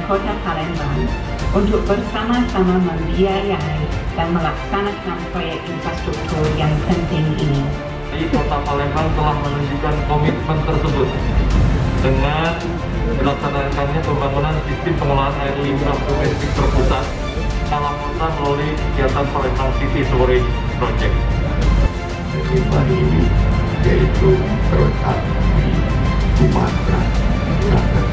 Kota Palembang untuk bersama-sama membiayai dan melaksanakan proyek infrastruktur yang penting ini. Kota Palembang telah menunjukkan komitmen tersebut dengan dilaksanakannya pembangunan sistem pengelolaan air limbah domestik terpusat dalam kota melalui kegiatan Palembang City Sewerage Project. Limbah ini yaitu terletak di Sumatera Selatan.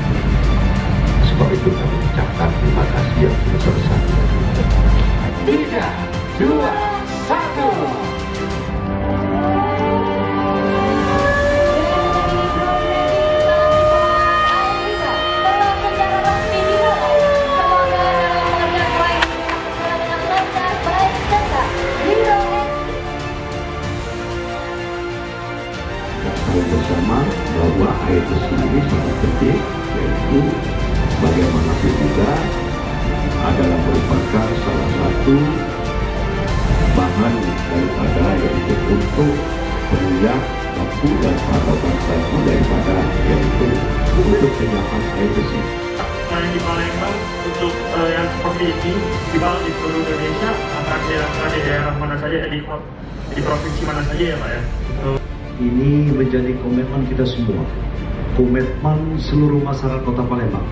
Sebab itu kami ucapkan terima kasih yang sebesar-besarnya. 3, 2, 1. Bersama bahwa air bersih ini sangat penting, yaitu bagaimanapun juga adalah merupakan salah satu bahan daripada yaitu untuk penunjang waktu dan pasokan satu daripada yaitu untuk penyediaan air bersih. Yang di Palembang untuk yang seperti ini dibawa di seluruh Indonesia, antara di daerah mana saja, di provinsi mana saja ya Pak ya. Ini menjadi komitmen kita semua, komitmen seluruh masyarakat Kota Palembang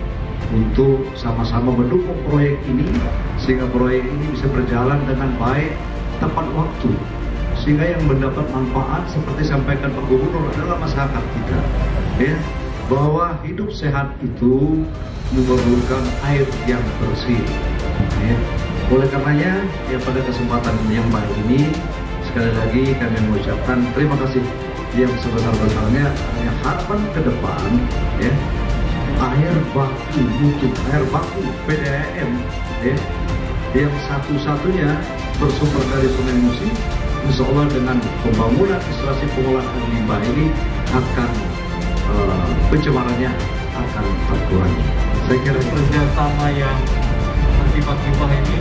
untuk sama-sama mendukung proyek ini sehingga proyek ini bisa berjalan dengan baik tepat waktu, sehingga yang mendapat manfaat seperti sampaikan Pak Gubernur adalah masyarakat kita, ya, bahwa hidup sehat itu memerlukan air yang bersih, ya. Oleh karenanya ya pada kesempatan yang baik ini sekali lagi kami mengucapkan terima kasih yang sebesar-besarnya. Harapan ke depan ya, air baku PDAM ya, yang satu-satunya bersumber dari Sungai Musi, insya Allah dengan pembangunan instalasi pengolahan air limbah ini akan pencemarannya akan terkurangi. Saya kira kerjasama yang bersifat limbah ini